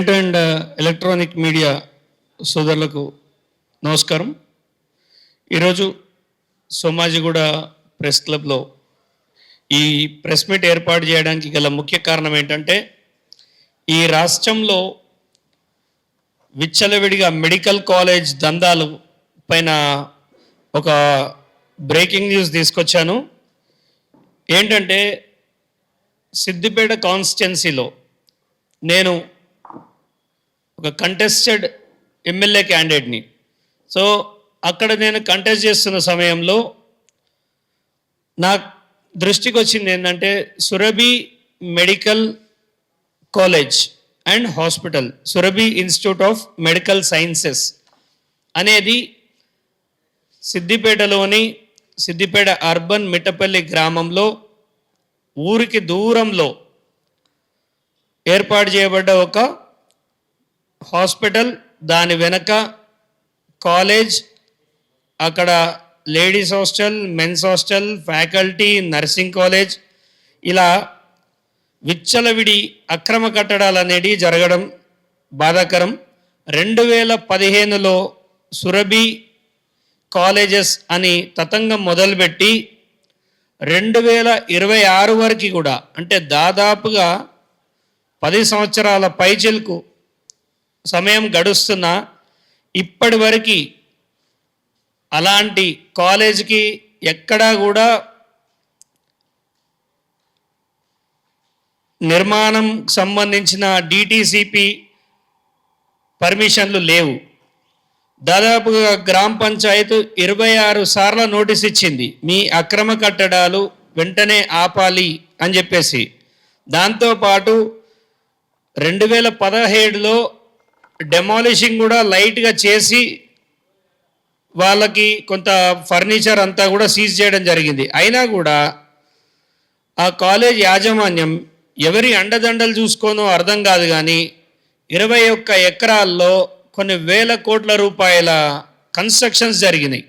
Print and electronic media సోదరులకు నమస్కారం. ఈరోజు సోమాజిగూడ ప్రెస్ క్లబ్లో ఈ ప్రెస్ మీట్ ఏర్పాటు చేయడానికి గల ముఖ్య కారణం ఏంటంటే, ఈ రాష్ట్రంలో విచ్చలవిడిగా మెడికల్ కాలేజ్ దందాలు పైన ఒక బ్రేకింగ్ న్యూస్ తీసుకొచ్చాను. ఏంటంటే, సిద్దిపేట కాన్స్టిట్యున్సీలో నేను ఒక కంటెస్టెడ్ ఎమ్మెల్యే క్యాండిడేట్ని. సో అక్కడ నేను కంటెస్ట్ చేస్తున్న సమయంలో నా దృష్టికి వచ్చింది ఏంటంటే, Surabhi medical college and hospital, Surabhi institute of medical sciences అనేది సిద్దిపేటలోని సిద్దిపేట అర్బన్ మిట్టపల్లి గ్రామంలో ఊరికి దూరంలో ఏర్పాటు చేయబడ్డ ఒక హాస్పిటల్. దాని వెనక కాలేజ్, అక్కడ ladies hostel, men's hostel, faculty, nursing college, ఇలా విచ్చలవిడి అక్రమ కట్టడాలు అనేవి జరగడం బాధాకరం. 2015లో సురభి కాలేజెస్ అని తతంగం మొదలుపెట్టి 2026 వరకు కూడా, అంటే దాదాపుగా 10 సంవత్సరాల పైచిలకు సమయం గడుస్తున్న ఇప్పటి వరకు అలాంటి కాలేజీకి ఎక్కడా కూడా నిర్మాణం సంబంధించిన డిటిసిపి పర్మిషన్లు లేవు. దాదాపుగా గ్రామ పంచాయతీ 26 సార్లు నోటీస్ ఇచ్చింది, మీ అక్రమ కట్టడాలు వెంటనే ఆపాలి అని చెప్పేసి. దాంతోపాటు 2017లో డెమాలిషింగ్ కూడా లైట్గా చేసి వాళ్ళకి కొంత ఫర్నిచర్ అంతా కూడా సీజ్ చేయడం జరిగింది. అయినా కూడా ఆ కాలేజ్ యాజమాన్యం ఎవరి అండదండలు చూసుకోనో అర్థం కాదు, కానీ 21 ఎకరాల్లో కొన్ని వేల కోట్ల రూపాయల కన్స్ట్రక్షన్స్ జరిగినాయి.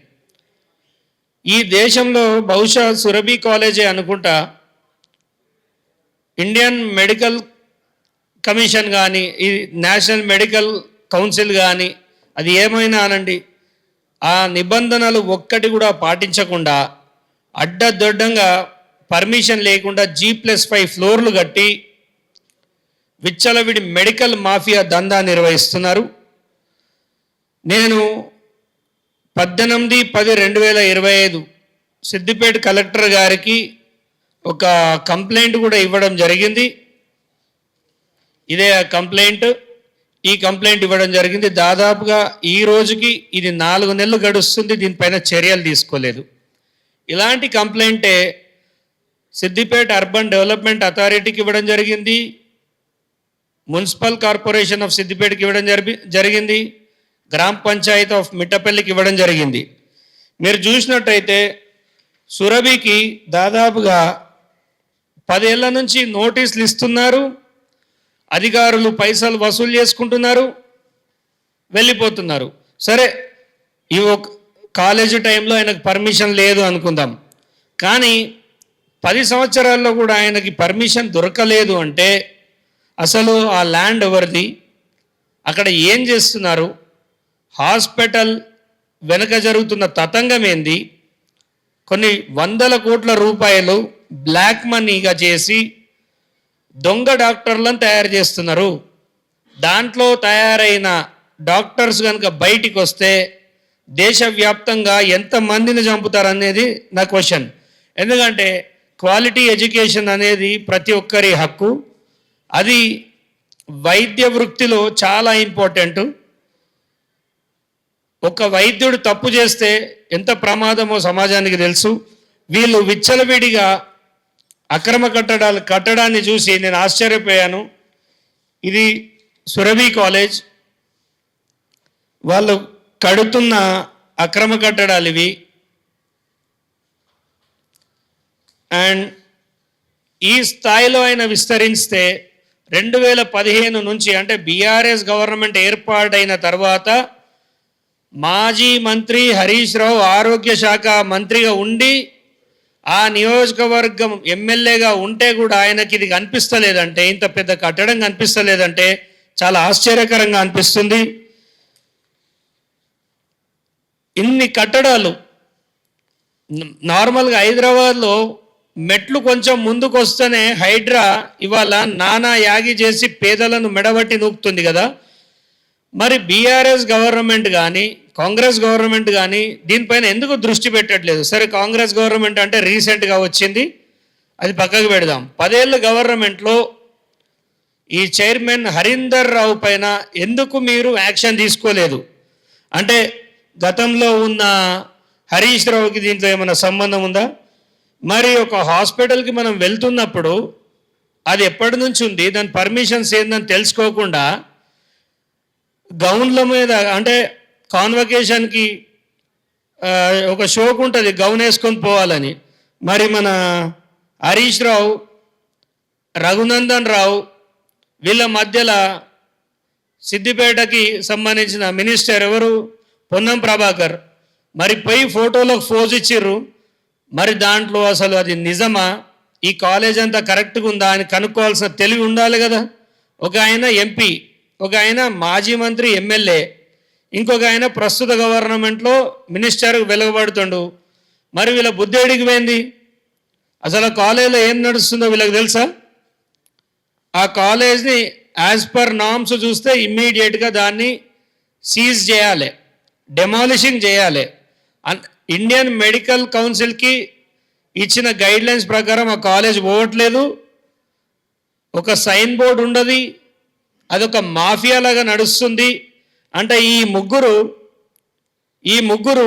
ఈ దేశంలో బహుశా సురభి కాలేజే అనుకుంటా ఇండియన్ మెడికల్ కమిషన్ కానీ, ఈ నేషనల్ మెడికల్ కౌన్సిల్ కానీ, అది ఏమైనా అనండి, ఆ నిబంధనలు ఒక్కటి కూడా పాటించకుండా అడ్డదొడ్డంగా పర్మిషన్ లేకుండా G+5 ఫ్లోర్లు కట్టి విచ్చలవిడి మెడికల్ మాఫియా దందా నిర్వహిస్తున్నారు. నేను 18/10/2025 సిద్దిపేట కలెక్టర్ గారికి ఒక కంప్లైంట్ కూడా ఇవ్వడం జరిగింది. ఇదే కంప్లైంట్. ఈ కంప్లైంట్ ఇవ్వడం జరిగింది. దాదాపుగా ఈ రోజుకి ఇది 4 నెలలు గడుస్తుంది, దీనిపైన చర్యలు తీసుకోలేదు. ఇలాంటి కంప్లైంటే సిద్దిపేట అర్బన్ డెవలప్మెంట్ అథారిటీకి ఇవ్వడం జరిగింది, మున్సిపల్ కార్పొరేషన్ ఆఫ్ సిద్దిపేటకి ఇవ్వడం జరిగింది, గ్రామ పంచాయతీ ఆఫ్ మిట్టపల్లికి ఇవ్వడం జరిగింది. మీరు చూసినట్టయితే సురభికి దాదాపుగా 10 ఏళ్ల నుంచి నోటీసులు ఇస్తున్నారు, అధికారులు పైసలు వసూలు చేసుకుంటున్నారు, వెళ్ళిపోతున్నారు. సరే, ఈ ఒక కాలేజీ టైంలో ఆయనకు పర్మిషన్ లేదు అనుకుందాం, కానీ 10 సంవత్సరాల్లో కూడా ఆయనకి పర్మిషన్ దొరకలేదు అంటే అసలు ఆ ల్యాండ్ ఎవరిది, అక్కడ ఏం చేస్తున్నారు, హాస్పిటల్ వెనుక జరుగుతున్న తతంగం ఏంది, కొన్ని 100 కోట్ల రూపాయలు బ్లాక్ మనీగా చేసి దొంగ డాక్టర్లను తయారు చేస్తున్నారు. దాంట్లో తయారైన డాక్టర్స్ కనుక బయటికి వస్తే దేశవ్యాప్తంగా ఎంతమందిని చంపుతారనేది నా క్వశ్చన్. ఎందుకంటే క్వాలిటీ ఎడ్యుకేషన్ అనేది ప్రతి ఒక్కరి హక్కు, అది వైద్య వృత్తిలో చాలా ఇంపార్టెంట్. ఒక వైద్యుడు తప్పు చేస్తే ఎంత ప్రమాదమో సమాజానికి తెలుసు. వీళ్ళు విచ్చలవిడిగా అక్రమ కట్టడాన్ని చూసి నేను ఆశ్చర్యపోయాను. ఇది సురభి కాలేజ్, వాళ్ళు కడుతున్న అక్రమ కట్టడాలు ఇవి. అండ్ ఈ స్థాయిలో ఆయన విస్తరిస్తే 2015 నుంచి, అంటే బీఆర్ఎస్ గవర్నమెంట్ ఏర్పాటైన తర్వాత మాజీ మంత్రి హరీష్ రావు ఆరోగ్య శాఖ మంత్రిగా ఉండి ఆ నియోజకవర్గం ఎమ్మెల్యేగా ఉంటే కూడా ఆయనకి ఇది కనిపిస్తలేదంటే, ఇంత పెద్ద కట్టడం కనిపిస్తలేదంటే చాలా ఆశ్చర్యకరంగా అనిపిస్తుంది. ఇన్ని కట్టడాలు నార్మల్గా హైదరాబాద్లో మెట్లు కొంచెం ముందుకు వస్తేనే హైడ్రా ఇవాళ నానా యాగి చేసి పేదలను మెడబట్టి నూపుతుంది కదా. మరి బీఆర్ఎస్ గవర్నమెంట్ కానీ కాంగ్రెస్ గవర్నమెంట్ కానీ దీనిపైన ఎందుకు దృష్టి పెట్టట్లేదు? సరే, కాంగ్రెస్ గవర్నమెంట్ అంటే రీసెంట్గా వచ్చింది, అది పక్కకు పెడదాం. 10 ఏళ్ళ గవర్నమెంట్లో ఈ చైర్మన్ హరీందర్ రావు పైన ఎందుకు మీరు యాక్షన్ తీసుకోలేదు? అంటే గతంలో ఉన్న హరీష్ రావుకి దీంట్లో ఏమైనా సంబంధం ఉందా? మరి ఒక హాస్పిటల్కి మనం వెళ్తున్నప్పుడు అది ఎప్పటి నుంచి ఉంది, దాని పర్మిషన్స్ ఏందని తెలుసుకోకుండా గౌన్ల మీద, అంటే కాన్వకేషన్కి ఒక షోకు ఉంటుంది గౌన్ వేసుకొని పోవాలని, మరి మన హరీష్ రావు, రఘునందన్ రావు వీళ్ళ మధ్యలో సిద్దిపేటకి సంబంధించిన మినిస్టర్ ఎవరు, పొన్నం ప్రభాకర్, మరి పోయి ఫోటోలకు ఫోజ్ ఇచ్చిర్రు. మరి దాంట్లో అసలు అది నిజమా, ఈ కాలేజ్ అంతా కరెక్ట్గా ఉందా అని కనుక్కోవాల్సిన తెలివి ఉండాలి కదా. ఒక ఆయన ఎంపీ, ఒక ఆయన మాజీ మంత్రి ఎమ్మెల్యే, ఇంకొక ఆయన ప్రస్తుత గవర్నమెంట్లో మినిస్టర్ వెలువబడుతుండు. మరి వీళ్ళ బుద్ధి ఎడికి పోయింది? అసలు కాలేజీలో ఏం నడుస్తుందో వీళ్ళకి తెలుసా? ఆ కాలేజ్ని యాజ్ పర్ నామ్స్ చూస్తే ఇమ్మీడియట్గా దాన్ని సీజ్ చేయాలి, డెమాలిషింగ్ చేయాలి. ఇండియన్ మెడికల్ కౌన్సిల్కి ఇచ్చిన గైడ్లైన్స్ ప్రకారం ఆ కాలేజ్ పోవట్లేదు. ఒక సైన్ బోర్డు ఉండదు, అదొక మాఫియా లాగా నడుస్తుంది. అంటే ఈ ముగ్గురు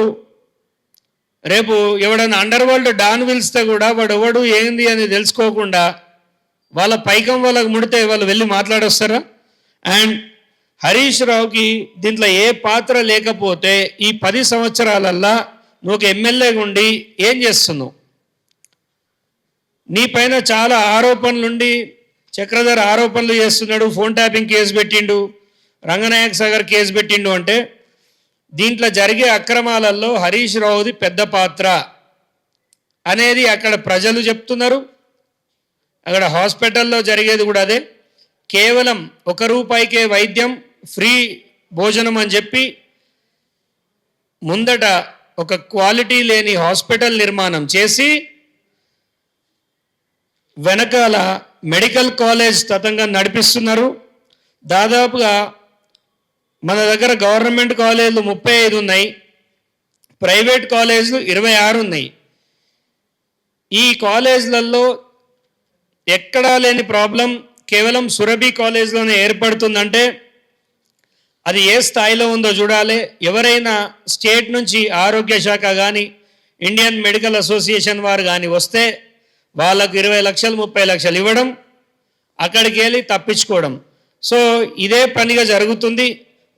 రేపు ఎవడైనా అండర్ వరల్డ్ డాన్ పిలిస్తే కూడా వాడు ఎవడు ఏంది అని తెలుసుకోకుండా వాళ్ళ పైకం వాళ్ళకి ముడితే వాళ్ళు వెళ్ళి మాట్లాడొస్తారా? అండ్ హరీష్ రావుకి దీంట్లో ఏ పాత్ర లేకపోతే ఈ 10 సంవత్సరాలల్లా నువ్వు ఒక ఎమ్మెల్యేగా ఉండి ఏం చేస్తున్నావు? నీ పైన చాలా ఆరోపణలుండి, చక్రధర్ ఆరోపణలు చేస్తున్నాడు, ఫోన్ ట్యాపింగ్ కేసు పెట్టిండు, రంగనాయక్ సాగర్ కేసు పెట్టిండు. అంటే దీంట్లో జరిగే అక్రమాలలో హరీష్ రావుది పెద్ద పాత్ర అనేది అక్కడ ప్రజలు చెప్తున్నారు. అక్కడ హాస్పిటల్లో జరిగేది కూడా అదే. కేవలం ₹1 వైద్యం, ఫ్రీ భోజనం అని చెప్పి ముందట ఒక క్వాలిటీ లేని హాస్పిటల్ నిర్మాణం చేసి వెనకాల మెడికల్ కాలేజ్ తతంగా నడిపిస్తున్నారు. దాదాపుగా మన దగ్గర గవర్నమెంట్ కాలేజీలు 35 ఉన్నాయి, ప్రైవేట్ కాలేజీలు 26 ఉన్నాయి. ఈ కాలేజీలలో ఎక్కడా లేని ప్రాబ్లం కేవలం సురభి కాలేజ్లోనే ఏర్పడుతుందంటే అది ఏ స్థాయిలో ఉందో చూడాలి. ఎవరైనా స్టేట్ నుంచి ఆరోగ్య శాఖ కానీ ఇండియన్ మెడికల్ అసోసియేషన్ వారు కానీ వస్తే వాళ్ళకు 20 లక్షలు 30 లక్షలు ఇవ్వడం, అక్కడికి వెళ్ళి తప్పించుకోవడం. సో ఇదే పనిగా జరుగుతుంది.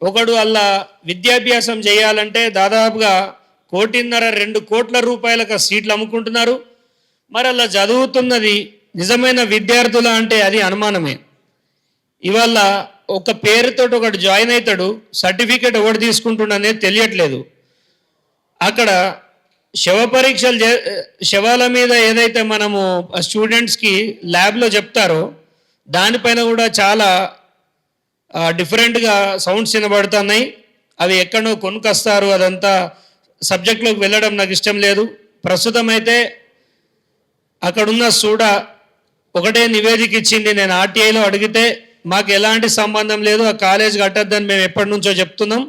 ఒకడు అలా విద్యాభ్యాసం చేయాలంటే దాదాపుగా 1.5-2 కోట్ల రూపాయలకు సీట్లు అమ్ముకుంటున్నారు. మరి అలా చదువుతున్నది నిజమైన విద్యార్థుల అంటే అది అనుమానమే. ఇవాళ ఒక పేరుతో ఒకటి జాయిన్ అవుతాడు, సర్టిఫికేట్ ఎవడు తీసుకుంటున్ననేది తెలియట్లేదు. అక్కడ శవాల మీద ఏదైతే మనము స్టూడెంట్స్కి ల్యాబ్లో చెప్తారో దానిపైన కూడా చాలా డిఫరెంట్గా సౌండ్స్ వినబడుతున్నాయి. అవి ఎక్కడో కొనుకొస్తారు, అదంతా సబ్జెక్ట్లోకి వెళ్ళడం నాకు ఇష్టం లేదు. ప్రస్తుతం అయితే అక్కడున్న సూడా ఒకటే నివేదిక ఇచ్చింది. నేను ఆర్టీఐలో అడిగితే మాకు ఎలాంటి సంబంధం లేదు, ఆ కాలేజ్ కట్టద్దని మేము ఎప్పటి నుంచో చెప్తున్నాం.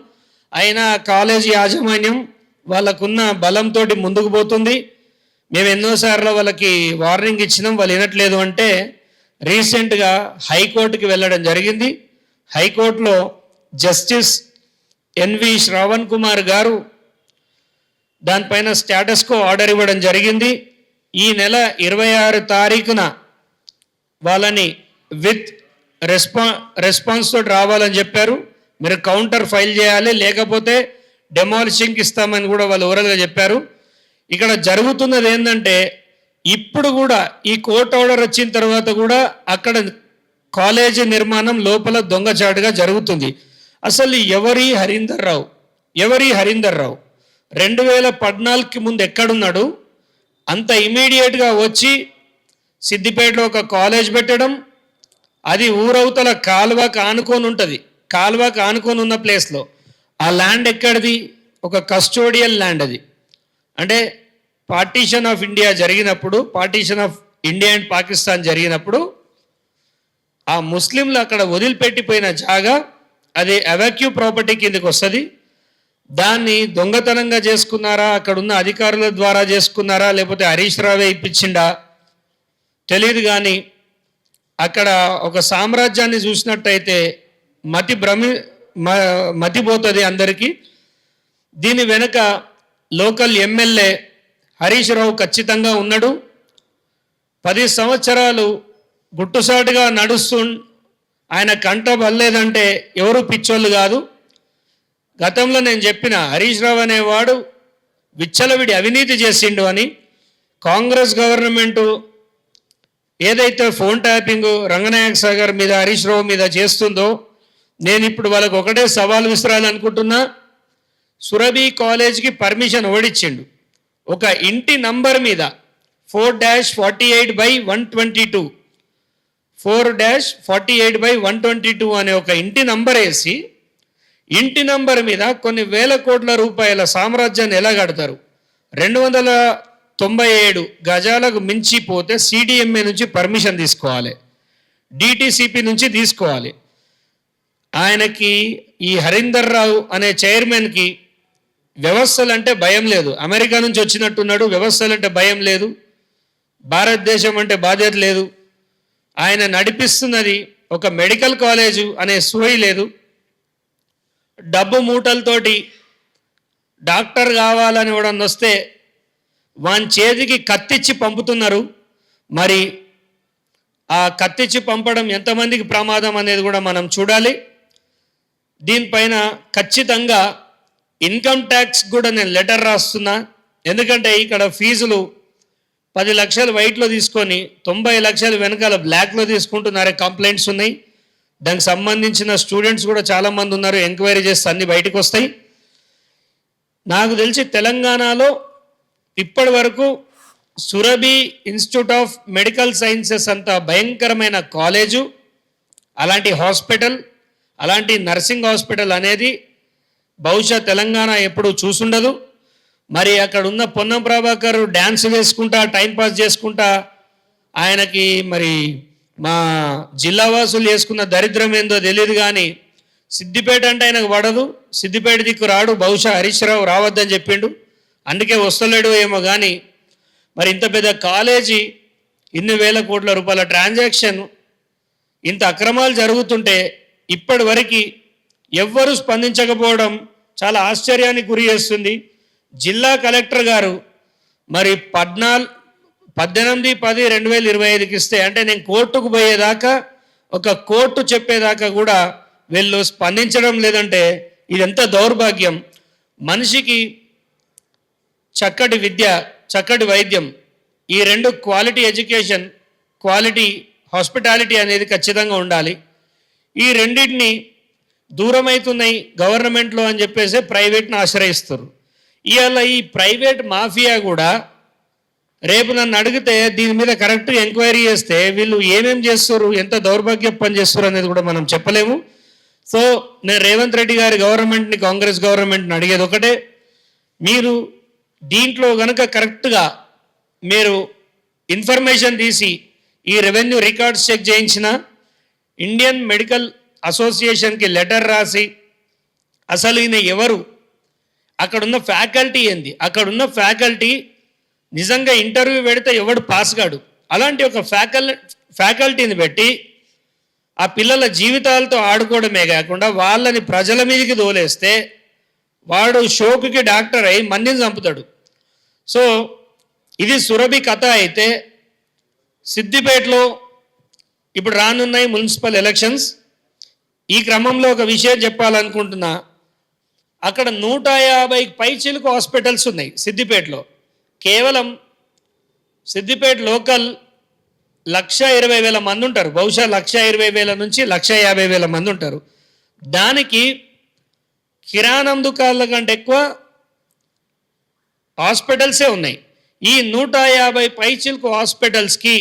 అయినా ఆ కాలేజ్ యాజమాన్యం వాళ్ళకున్న బలంతో ముందుకు పోతుంది. మేము ఎన్నోసార్లు వాళ్ళకి వార్నింగ్ ఇచ్చినాం, వాళ్ళు వినట్లేదు. అంటే రీసెంట్గా హైకోర్టుకి వెళ్ళడం జరిగింది. హైకోర్టులో జస్టిస్ ఎన్వి శ్రావణ్ కుమార్ గారు దానిపైన స్టేటస్కో ఆర్డర్ ఇవ్వడం జరిగింది. ఈ నెల 26 తారీఖున వాళ్ళని విత్ రెస్పాన్స్ తోటి రావాలని చెప్పారు. మీరు కౌంటర్ ఫైల్ చేయాలి, లేకపోతే డెమాలిషింగ్కి ఇస్తామని కూడా వాళ్ళు ఓరల్గా చెప్పారు. ఇక్కడ జరుగుతున్నది ఏంటంటే ఇప్పుడు కూడా ఈ కోర్టు ఆర్డర్ వచ్చిన తర్వాత కూడా అక్కడ కాలేజీ నిర్మాణం లోపల దొంగచాటుగా జరుగుతుంది. అసలు ఎవరి హరీందర్ రావు 2014కి ముందు ఎక్కడున్నాడు? అంత ఇమీడియట్గా వచ్చి సిద్దిపేటలో ఒక కాలేజ్ పెట్టడం, అది ఊరవతల కాలువకు ఆనుకొని ఉంటుంది. కాలువకు ఆనుకొని ఉన్న ప్లేస్లో ఆ ల్యాండ్ ఎక్కడిది? ఒక కస్టోడియల్ ల్యాండ్ అది. అంటే పార్టీషన్ ఆఫ్ ఇండియా జరిగినప్పుడు, partition of India and Pakistan జరిగినప్పుడు ఆ ముస్లింలు అక్కడ వదిలిపెట్టిపోయిన జాగా అది అవెక్యూ ప్రాపర్టీ కిందకి వస్తుంది. దాన్ని దొంగతనంగా చేసుకున్నారా, అక్కడున్న అధికారుల ద్వారా చేసుకున్నారా, లేకపోతే హరీష్ రావే ఇప్పించిండా తెలియదు. కానీ అక్కడ ఒక సామ్రాజ్యాన్ని చూసినట్టయితే మతిపోతుంది అందరికీ. దీని వెనుక లోకల్ ఎమ్మెల్యే హరీష్ రావు ఖచ్చితంగా ఉన్నాడు. 10 సంవత్సరాలు గుట్టుసాటుగా నడుస్తూ ఆయన కంట బల్లేదంటే ఎవరు పిచ్చోళ్ళు కాదు. గతంలో నేను చెప్పిన హరీష్ రావు అనేవాడు విచ్చలవిడి అవినీతి చేసిండు అని. కాంగ్రెస్ గవర్నమెంటు ఏదైతే ఫోన్ ట్యాపింగ్ రంగనాయక సాగర్ మీద హరీష్ రావు మీద చేస్తుందో, నేను ఇప్పుడు వాళ్ళకు ఒకటే సవాల్ విసిరాలనుకుంటున్నా. సురభి కాలేజ్కి పర్మిషన్ ఓడిచ్చిండు. ఒక ఇంటి నంబర్ మీద 4-48/122 4-48/122 అనే ఒక ఇంటి నంబర్ వేసి, ఇంటి నంబర్ మీద కొన్ని వేల కోట్ల రూపాయల సామ్రాజ్యాన్ని ఎలా కడతారు? 297 గజాలకు మించిపోతే సిడిఎంఏ నుంచి పర్మిషన్ తీసుకోవాలి, డిటిసిపి నుంచి తీసుకోవాలి. ఆయనకి ఈ హరీందర్ రావు అనే చైర్మన్కి వ్యవస్థలంటే భయం లేదు. అమెరికా నుంచి వచ్చినట్టున్నాడు, వ్యవస్థలంటే భయం లేదు, భారతదేశం అంటే బాధ్యత లేదు. ఆయన నడిపిస్తున్నది ఒక మెడికల్ కాలేజు అనే సోయి లేదు. డబ్బు మూటలతోటి డాక్టర్ కావాలని కూడా వస్తే వాని చేతికి కత్తిచ్చి పంపుతున్నారు. మరి ఆ కత్తిచ్చి పంపడం ఎంతమందికి ప్రమాదం అనేది కూడా మనం చూడాలి. దీనిపైన ఖచ్చితంగా ఇన్కమ్ ట్యాక్స్ కూడా నేను లెటర్ రాస్తున్నా. ఎందుకంటే ఇక్కడ ఫీజులు 10 లక్షలు వైట్లో తీసుకొని 90 లక్షలు వెనకాల బ్లాక్లో తీసుకుంటున్నారే కంప్లైంట్స్ ఉన్నాయి. దానికి సంబంధించిన స్టూడెంట్స్ కూడా చాలామంది ఉన్నారు. ఎంక్వైరీ చేస్తే అన్ని బయటకు వస్తాయి. నాకు తెలిసి తెలంగాణలో ఇప్పటి వరకు Surabhi institute of medical sciences అంత భయంకరమైన కాలేజు, అలాంటి హాస్పిటల్, అలాంటి నర్సింగ్ హాస్పిటల్ అనేది బహుశా తెలంగాణ ఎప్పుడు చూసుండదు. మరి అక్కడ ఉన్న పొన్నం ప్రభాకర్ డ్యాన్స్ వేసుకుంటా టైంపాస్ చేసుకుంటా ఆయనకి మరి మా జిల్లా వాసులు చేసుకున్న దరిద్రం ఏందో తెలియదు. కానీ సిద్దిపేట అంటే ఆయనకు పడదు, సిద్దిపేట దిక్కు రాడు. బహుశా హరీష్ రావు రావద్దని చెప్పిండు, అందుకే వస్తలేడు ఏమో. కానీ మరి ఇంత పెద్ద కాలేజీ, ఇన్ని వేల కోట్ల రూపాయల ట్రాన్సాక్షన్, ఇంత అక్రమాలు జరుగుతుంటే ఇప్పటి వరకు ఎవ్వరూ స్పందించకపోవడం చాలా ఆశ్చర్యానికి గురి చేస్తుంది. జిల్లా కలెక్టర్ గారు మరి 18/10/2025 ఇస్తే, అంటే నేను కోర్టుకు పోయేదాకా, ఒక కోర్టు చెప్పేదాకా కూడా వీళ్ళు స్పందించడం లేదంటే ఇది ఎంత దౌర్భాగ్యం. మనిషికి చక్కటి విద్య, చక్కటి వైద్యం, ఈ రెండు క్వాలిటీ ఎడ్యుకేషన్, క్వాలిటీ హాస్పిటాలిటీ అనేది ఖచ్చితంగా ఉండాలి. ఈ రెండింటిని దూరమవుతున్నాయి గవర్నమెంట్లో అని చెప్పేసి ప్రైవేట్ని ఆశ్రయిస్తారు. ఇవాళ ఈ ప్రైవేట్ మాఫియా కూడా రేపు నన్ను అడిగితే దీని మీద కరెక్ట్గా ఎంక్వైరీ చేస్తే వీళ్ళు ఏమేం చేస్తారు, ఎంత దౌర్భాగ్యం పని చేస్తారు అనేది కూడా మనం చెప్పలేము. సో నేను రేవంత్ రెడ్డి గారి గవర్నమెంట్ని, కాంగ్రెస్ గవర్నమెంట్ని అడిగేది ఒకటే, మీరు దీంట్లో కనుక కరెక్ట్గా మీరు ఇన్ఫర్మేషన్ తీసి ఈ రెవెన్యూ రికార్డ్స్ చెక్ చేయించిన, ఇండియన్ మెడికల్ అసోసియేషన్కి లెటర్ రాసి అసలు ఈయన ఎవరు, అక్కడున్న ఫ్యాకల్టీ ఏంది, అక్కడున్న ఫ్యాకల్టీ నిజంగా ఇంటర్వ్యూ పెడితే ఎవడు పాస్ కాడు, అలాంటి ఒక ఫ్యాకల్టీని పెట్టి ఆ పిల్లల జీవితాలతో ఆడుకోవడమే కాకుండా వాళ్ళని ప్రజల మీదకి దోలేస్తే వాడు షోకుకి డాక్టర్ అయి మందిని చంపుతాడు. సో ఇది సురభి కథ అయితే, సిద్దిపేటలో ఇప్పుడు రానున్నాయి మున్సిపల్ ఎలక్షన్స్. ఈ క్రమంలో ఒక విషయం చెప్పాలనుకుంటున్నా. అక్కడ 150 పైచిలకు హాస్పిటల్స్ ఉన్నాయి సిద్దిపేటలో. కేవలం సిద్దిపేట లోకల్ 120,000 మంది ఉంటారు. బహుశా 120,000 నుంచి 150,000 మంది ఉంటారు. దానికి కిరాణం దుకాణాల కంటే ఎక్కువ హాస్పిటల్సే ఉన్నాయి. ఈ 150 పైచిలకు హాస్పిటల్స్కి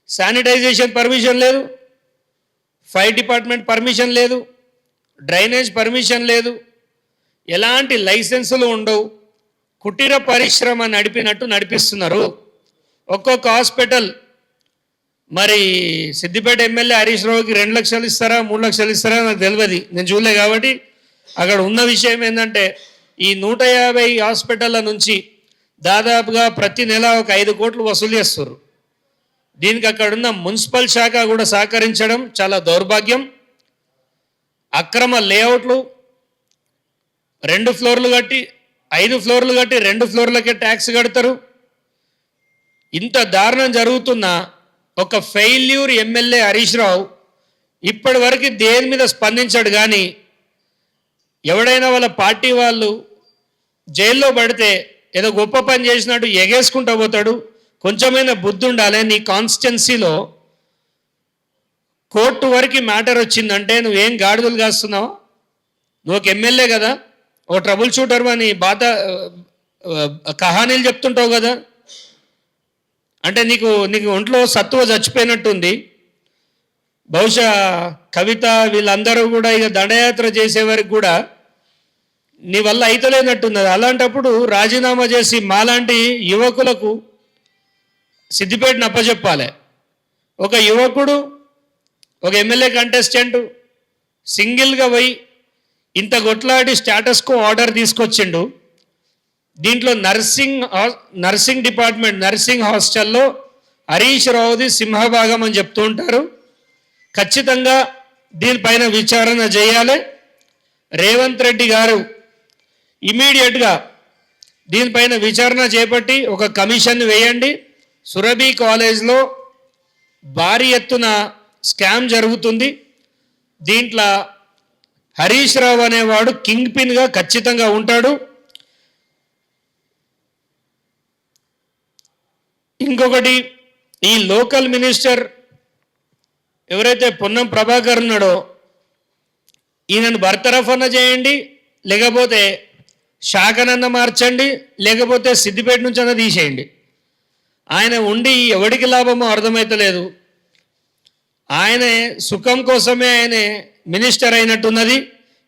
శానిటైజేషన్ పర్మిషన్ లేదు, ఫైర్ డిపార్ట్మెంట్ పర్మిషన్ లేదు, డ్రైనేజ్ పర్మిషన్ లేదు, ఎలాంటి లైసెన్సులు ఉండవు, కుటీర పరిశ్రమ నడిపినట్టు నడిపిస్తున్నారు. ఒక్కొక్క హాస్పిటల్ మరి సిద్దిపేట ఎమ్మెల్యే హరీష్ రావుకి 2 లక్షలు ఇస్తారా 3 లక్షలు ఇస్తారా నాకు తెలియదు, నేను చూడలే. కాబట్టి అక్కడ ఉన్న విషయం ఏంటంటే ఈ 150 హాస్పిటళ్ళ నుంచి దాదాపుగా ప్రతి నెల ఒక 5 కోట్లు వసూలు చేస్తారు. దీనికి అక్కడున్న మున్సిపల్ శాఖ కూడా సహకరించడం చాలా దౌర్భాగ్యం. అక్రమ లేఅవుట్లు, 2 ఫ్లోర్లు కట్టి 5 ఫ్లోర్లు కట్టి 2 ఫ్లోర్లకే ట్యాక్స్ కడతారు. ఇంత దారుణం జరుగుతున్న ఒక ఫెయిల్యూర్ ఎమ్మెల్యే హరీష్ రావు ఇప్పటి వరకు దేని మీద స్పందించాడు. కానీ ఎవడైనా వాళ్ళ పార్టీ వాళ్ళు జైల్లో పడితే ఏదో గొప్ప పని చేసినట్టు ఎగేసుకుంటూ పోతాడు. కొంచెమైనా బుద్ధి ఉండాలి. నీ కాన్స్టిట్యున్సీలో కోర్టు వరకు మ్యాటర్ వచ్చిందంటే నువ్వేం గాడిదలు కాస్తున్నావు? నువ్వు ఒక ఎమ్మెల్యే కదా, ఓ ట్రబుల్ షూటర్ అని కహానీలు చెప్తుంటావు కదా. అంటే నీకు ఒంట్లో సత్తువ చచ్చిపోయినట్టుంది. బహుశా కవిత వీళ్ళందరూ కూడా ఇక దండయాత్ర చేసే వరకు కూడా నీ వల్ల అయితలేనట్టున్నది. అలాంటప్పుడు రాజీనామా చేసి మాలాంటి యువకులకు సిద్దిపేటను అప్పచెప్పాలి. ఒక యువకుడు, ఒక ఎమ్మెల్యే కంటెస్టెంట్ సింగిల్గా పోయి ఇంత కొట్లాడి స్టేటస్కో ఆర్డర్ తీసుకొచ్చిండు. దీంట్లో నర్సింగ్ డిపార్ట్మెంట్, నర్సింగ్ హాస్టల్లో హరీష్ రావుది సింహభాగం అని చెప్తూ ఉంటారు. ఖచ్చితంగా దీనిపైన విచారణ చేయాలి. రేవంత్ రెడ్డి గారు ఇమీడియట్గా దీనిపైన విచారణ చేపట్టి ఒక కమిషన్ వేయండి. సురభి కాలేజ్లో భారీ ఎత్తున స్కామ్ జరుగుతుంది. దీంట్లో హరీష్ రావు అనేవాడు కింగ్ పిన్గా ఖచ్చితంగా ఉంటాడు. ఇంకొకటి, ఈ లోకల్ మినిస్టర్ ఎవరైతే పొన్నం ప్రభాకర్ ఉన్నాడో ఈయనను బర్తరఫ్ చేయండి, లేకపోతే శాఖనన్న మార్చండి, లేకపోతే సిద్దిపేట నుంచి అన్న తీసేయండి. ఆయన ఉండి ఎవడికి లాభమో అర్థమవుతలేదు. ఆయనే సుఖం కోసమే ఆయనే మినిస్టర్ అయినట్టున్నది.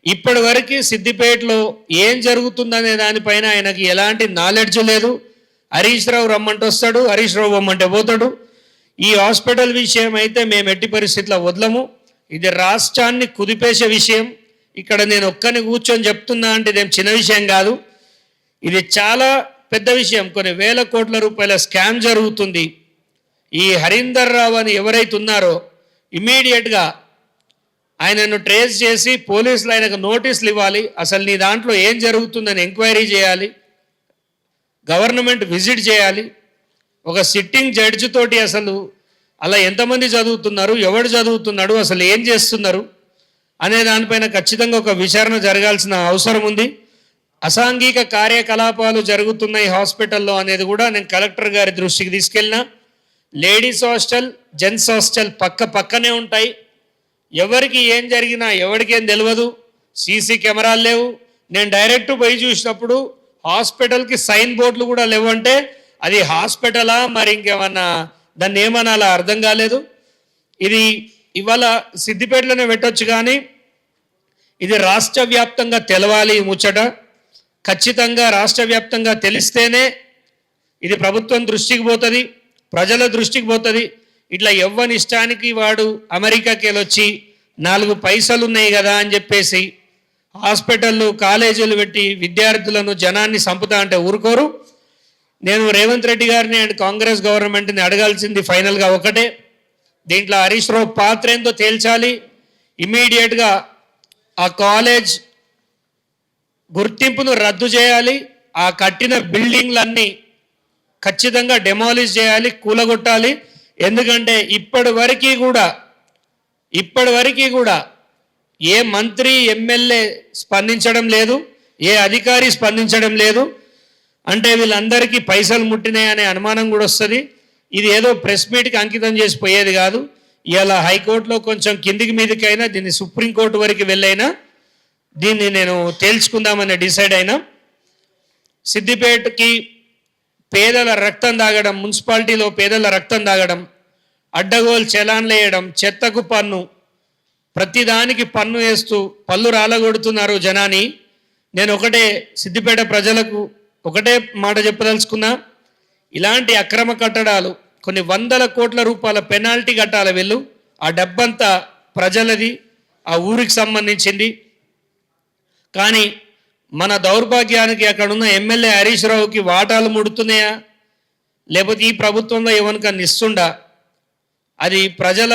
ఇప్పటి వరకు సిద్దిపేటలో ఏం జరుగుతుందనే దానిపైన ఆయనకి ఎలాంటి నాలెడ్జ్ లేదు. హరీష్ రావు రమ్మంటే వస్తాడు, హరీష్ రావు రమ్మంటే పోతాడు. ఈ హాస్పిటల్ విషయం అయితే మేము ఎట్టి పరిస్థితుల్లో వదలము. ఇది రాష్ట్రాన్ని కుదిపేసే విషయం. ఇక్కడ నేను ఒక్కని కూర్చొని చెప్తున్నా అంటే ఇదేం చిన్న విషయం కాదు, ఇది చాలా పెద్ద విషయం. కొన్ని వేల కోట్ల రూపాయల స్కామ్ జరుగుతుంది. ఈ హరీందర్ రావు అని ఎవరైతే ఉన్నారో ఇమీడియట్గా ఆయనను ట్రేస్ చేసి పోలీసులు ఆయనకు నోటీసులు ఇవ్వాలి. అసలు నీ దాంట్లో ఏం జరుగుతుందని ఎంక్వైరీ చేయాలి, గవర్నమెంట్ విజిట్ చేయాలి. ఒక సిట్టింగ్ జడ్జి తోటి అసలు అలా ఎంతమంది చదువుతున్నారు, ఎవడు చదువుతున్నాడు, అసలు ఏం చేస్తున్నారు అనే దానిపైన ఖచ్చితంగా ఒక విచారణ జరగాల్సిన అవసరం ఉంది. అసాంఘిక కార్యకలాపాలు జరుగుతున్నాయి హాస్పిటల్లో అనేది కూడా నేను కలెక్టర్ గారి దృష్టికి తీసుకెళ్ళినా. లేడీస్ హాస్టల్, జెంట్స్ హాస్టల్ పక్కనే ఉంటాయి. ఎవరికి ఏం జరిగినా ఎవరికేం తెలియదు. సీసీ కెమెరాలు లేవు. నేను డైరెక్ట్ పోయి చూసినప్పుడు హాస్పిటల్కి సైన్ బోర్డులు కూడా లేవంటే అది హాస్పిటలా మరి ఇంకేమన్నా దాన్ని ఏమనాలా అర్థం కాలేదు. ఇది ఇవాళ సిద్దిపేటలోనే పెట్టొచ్చు, కానీ ఇది రాష్ట్ర వ్యాప్తంగా తెలవాలి ముచ్చట. ఖచ్చితంగా రాష్ట్ర వ్యాప్తంగా తెలిస్తేనే ఇది ప్రభుత్వం దృష్టికి పోతుంది, ప్రజల దృష్టికి పోతుంది. ఇట్లా ఎవ్వని ఇష్టానికి వాడు అమెరికాకి వెళ్ళొచ్చి 4 పైసలు ఉన్నాయి కదా అని చెప్పేసి హాస్పిటళ్ళు కాలేజీలు పెట్టి విద్యార్థులను జనాన్ని చంపుతా అంటే ఊరుకోరు. నేను రేవంత్ రెడ్డి గారిని అండ్ కాంగ్రెస్ గవర్నమెంట్ని అడగాల్సింది ఫైనల్గా ఒకటే, దీంట్లో హరీష్ రావు పాత్ర ఏందో తేల్చాలి. ఇమీడియట్గా ఆ కాలేజ్ గుర్తింపును రద్దు చేయాలి. ఆ కట్టిన బిల్డింగ్లన్నీ ఖచ్చితంగా డెమాలిష్ చేయాలి, కూలగొట్టాలి. ఎందుకంటే ఇప్పటి వరకు కూడా ఏ మంత్రి ఎమ్మెల్యే స్పందించడం లేదు, ఏ అధికారి స్పందించడం లేదు. అంటే వీళ్ళందరికీ పైసలు ముట్టినాయనే అనుమానం కూడా వస్తుంది. ఇది ఏదో ప్రెస్ మీట్కి అంకితం చేసి పోయేది కాదు. ఇలా హైకోర్టులో కొంచెం కిందికి మీదకైనా దీన్ని సుప్రీంకోర్టు వరకు వెళ్ళైనా దీన్ని నేను తేల్చుకుందామని డిసైడ్ అయినా. సిద్దిపేటకి పేదల రక్తం తాగడం, మున్సిపాలిటీలో పేదల రక్తం తాగడం, అడ్డగోలు చలాన్లు వేయడం, చెత్తకు పన్ను, ప్రతిదానికి పన్ను వేస్తూ పళ్ళు రాలగొడుతున్నారు జనాన్ని. నేను ఒకటే సిద్దిపేట ప్రజలకు ఒకటే మాట చెప్పదలుచుకున్నా, ఇలాంటి అక్రమ కట్టడాలు కొన్ని వందల కోట్ల రూపాయల పెనాల్టీ కట్టాలి వీళ్ళు. ఆ డబ్బంతా ప్రజలది, ఆ ఊరికి సంబంధించింది. కానీ మన దౌర్భాగ్యానికి అక్కడున్న ఎమ్మెల్యే హరీష్ రావుకి వాటాలు ముడుతున్నాయా, లేకపోతే ఈ ప్రభుత్వంలో ఎవరికన్నా ఇస్తుండా, అది ప్రజల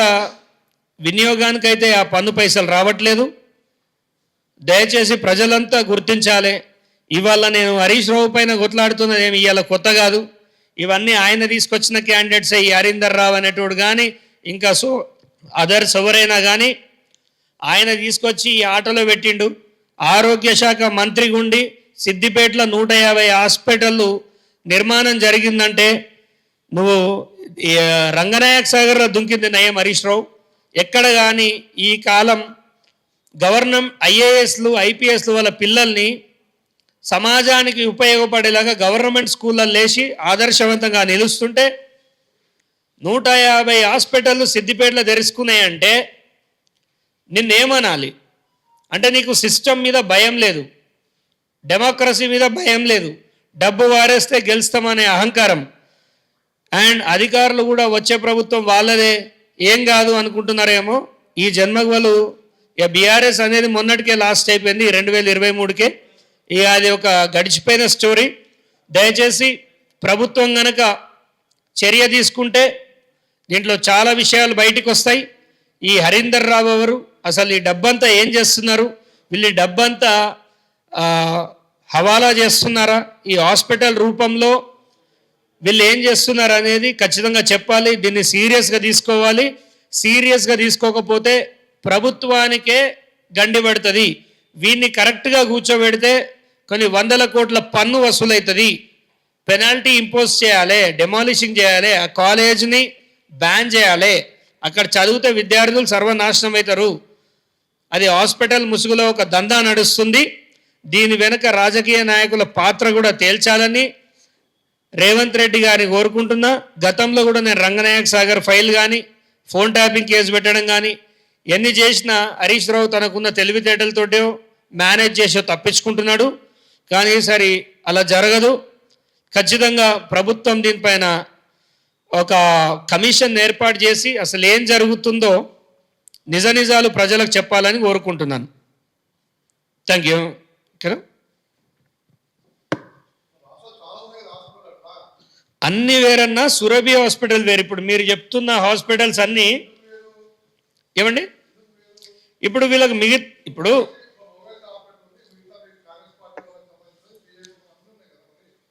వినియోగానికైతే ఆ పన్ను పైసలు రావట్లేదు. దయచేసి ప్రజలంతా గుర్తించాలి. ఇవాళ నేను హరీష్ రావు పైన కొట్లాడుతున్నది ఏమి ఇవాళ కొత్త కాదు. ఇవన్నీ ఆయన తీసుకొచ్చిన క్యాండిడేట్స్, ఈ హరీందర్ రావు అనేటోడు కానీ ఇంకా అదర్స్ ఎవరైనా కానీ ఆయన తీసుకొచ్చి ఈ ఆటలో పెట్టిండు. ఆరోగ్య శాఖ మంత్రి గుండి సిద్దిపేటలో 150 హాస్పిటళ్ళు నిర్మాణం జరిగిందంటే నువ్వు రంగనాయక సాగర్లో దుంకింది నయం హరీష్ రావు. ఎక్కడ కానీ ఈ కాలం ఐఏఎస్లు ఐపీఎస్లు వాళ్ళ పిల్లల్ని సమాజానికి ఉపయోగపడేలాగా గవర్నమెంట్ స్కూళ్ళల్లో లేచి ఆదర్శవంతంగా నిలుస్తుంటే 150 హాస్పిటళ్ళు సిద్దిపేటలో తెరుచుకున్నాయంటే నిన్నేమనాలి? అంటే నీకు సిస్టమ్ మీద భయం లేదు, డెమోక్రసీ మీద భయం లేదు, డబ్బు వారేస్తే గెలుస్తామనే అహంకారం. అండ్ అధికారులు కూడా వచ్చే ప్రభుత్వం వాళ్ళదే, ఏం కాదు అనుకుంటున్నారేమో. ఈ జన్మకు వాళ్ళు బీఆర్ఎస్ అనేది మొన్నటికే లాస్ట్ అయిపోయింది, 2023కే. ఇక అది ఒక గడిచిపోయిన స్టోరీ. దయచేసి ప్రభుత్వం కనుక చర్య తీసుకుంటే దీంట్లో చాలా విషయాలు బయటికి వస్తాయి. ఈ హరీందర్ రావు ఎవరు, అసలు ఈ డబ్బంతా ఏం చేస్తున్నారు, వీళ్ళు ఈ డబ్బంతా హవాలా చేస్తున్నారా, ఈ హాస్పిటల్ రూపంలో వీళ్ళు ఏం చేస్తున్నారు అనేది ఖచ్చితంగా చెప్పాలి. దీన్ని సీరియస్గా తీసుకోవాలి. సీరియస్గా తీసుకోకపోతే ప్రభుత్వానికే గండి పడుతుంది. వీన్ని కరెక్ట్గా కూర్చోబెడితే కొన్ని వందల కోట్ల పన్ను వసూలవుతుంది. పెనాల్టీ ఇంపోజ్ చేయాలి, డెమాలిషింగ్ చేయాలి, ఆ కాలేజ్ని బ్యాన్ చేయాలి. అక్కడ చదివితే విద్యార్థులు సర్వనాశనం అవుతారు. అది హాస్పిటల్ ముసుగులో ఒక దందా నడుస్తుంది. దీని వెనుక రాజకీయ నాయకుల పాత్ర కూడా తేల్చాలని రేవంత్ రెడ్డి గారిని కోరుకుంటున్నా. గతంలో కూడా నేను రంగనాయక సాగర్ ఫైల్ కానీ ఫోన్ ట్యాపింగ్ కేసు పెట్టడం కానీ ఎన్ని చేసినా హరీష్ రావు తనకున్న తెలివితేటలతోటో మేనేజ్ చేసో తప్పించుకుంటున్నాడు. కానీ ఈసారి అలా జరగదు. ఖచ్చితంగా ప్రభుత్వం దీనిపైన ఒక కమిషన్ ఏర్పాటు చేసి అసలు ఏం జరుగుతుందో నిజ నిజాలు ప్రజలకు చెప్పాలని కోరుకుంటున్నాను. Thank you. అన్ని వేరన్నా సురభి హాస్పిటల్ వేరు. ఇప్పుడు మీరు చెప్తున్న హాస్పిటల్స్ అన్నీ ఏమండి, ఇప్పుడు వీళ్ళకి ఇప్పుడు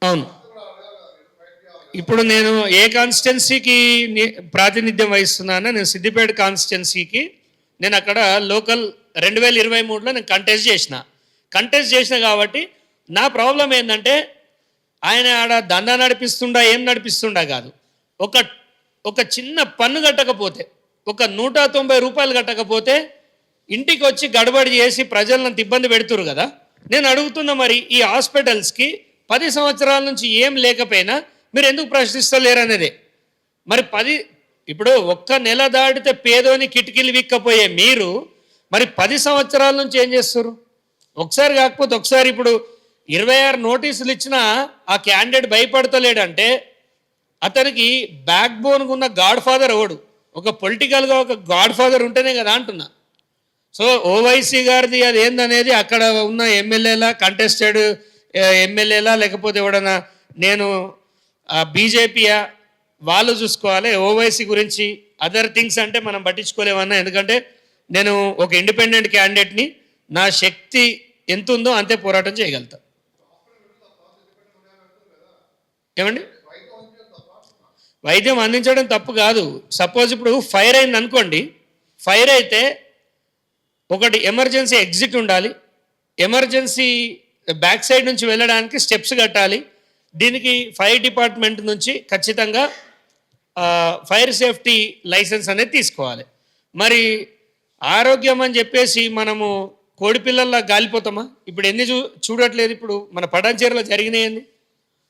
అవును, ఇప్పుడు నేను ఏ కాన్స్టిట్యున్సీకి ప్రాతినిధ్యం వహిస్తున్నానో, నేను సిద్దిపేట కాన్స్టిట్యున్సీకి నేను అక్కడ లోకల్ 2023లో నేను కంటెస్ట్ చేసిన కాబట్టి నా ప్రాబ్లం ఏంటంటే ఆయన ఆడ దందా నడిపిస్తుండా ఏం నడిపిస్తుండా కాదు. ఒక చిన్న పన్ను కట్టకపోతే, ఒక 190 రూపాయలు కట్టకపోతే ఇంటికి వచ్చి గడబడి చేసి ప్రజలను ఇబ్బంది పెడుతురు కదా. నేను అడుగుతున్నా, మరి ఈ హాస్పిటల్స్కి 10 సంవత్సరాల నుంచి ఏం లేకపోయినా మీరు ఎందుకు ప్రశ్నిస్తలేరు అనేది. మరి ఇప్పుడు ఒక్క నెల దాటితే పేదోని కిటికీలు విక్కపోయే మీరు మరి 10 సంవత్సరాల నుంచి ఏం చేస్తారు? ఒకసారి కాకపోతే ఒకసారి ఇప్పుడు 26 నోటీసులు ఇచ్చినా ఆ క్యాండిడేట్ భయపడతలేడంటే అతనికి బ్యాక్ బోన్గా ఉన్న గాడ్ ఫాదర్ ఎవడు? ఒక పొలిటికల్గా ఒక గాడ్ ఫాదర్ ఉంటేనే కదా అంటున్నా. సో ఓవైసీ గారిది అది ఏందనేది అక్కడ ఉన్న ఎమ్మెల్యేలా, కంటెస్టెడ్ ఎమ్మెల్యేలా, లేకపోతే ఎవడన్నా నేను బీజేపీయా, వాళ్ళు చూసుకోవాలి. ఓవైసీ గురించి అదర్ థింగ్స్ అంటే మనం పట్టించుకోలేమన్నా. ఎందుకంటే నేను ఒక ఇండిపెండెంట్ క్యాండిడేట్ని, నా శక్తి ఎంత ఉందో అంతే పోరాటం చేయగలుగుతా. ఏమండి, వైద్యం అందించడం తప్పు కాదు. సపోజ్ ఇప్పుడు ఫైర్ అయింది అనుకోండి, ఫైర్ అయితే ఒకటి ఎమర్జెన్సీ ఎగ్జిట్ ఉండాలి, ఎమర్జెన్సీ బ్యాక్ సైడ్ నుంచి వెళ్ళడానికి స్టెప్స్ కట్టాలి. దీనికి ఫైర్ డిపార్ట్మెంట్ నుంచి ఖచ్చితంగా ఫైర్ సేఫ్టీ లైసెన్స్ అనేది తీసుకోవాలి. మరి ఆరోగ్యం అని చెప్పేసి మనము కోడిపిల్లల్లా గాలిపోతామా? ఇప్పుడు ఎన్ని చూడట్లేదు. ఇప్పుడు మన పటాన్చేరులో జరిగినాయండి.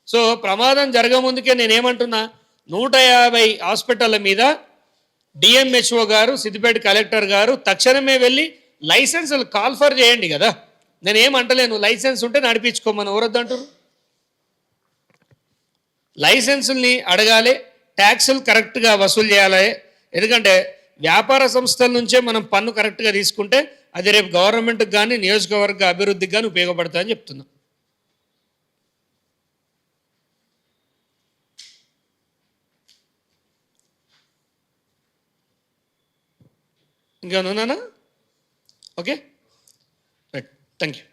సో ప్రమాదం జరగముందుకే నేనేమంటున్నా, 150 హాస్పిటళ్ళ మీద డిఎంహెచ్ఓ గారు, సిద్దిపేట కలెక్టర్ గారు తక్షణమే వెళ్ళి లైసెన్సులు కాల్ఫర్ చేయండి కదా. నేను ఏమంటలేను, లైసెన్స్ ఉంటే నడిపించుకోమని ఎవరొద్దంటారు. లైసెన్సుల్ని అడగాలి, ట్యాక్సులు కరెక్ట్గా వసూలు చేయాలి. ఎందుకంటే వ్యాపార సంస్థల నుంచే మనం పన్ను కరెక్ట్గా తీసుకుంటే అది రేపు గవర్నమెంట్కి కానీ నియోజకవర్గ అభివృద్ధికి కానీ ఉపయోగపడుతుందని చెప్తున్నాం. ఇంకేమన్నా? Okay, right, thank you.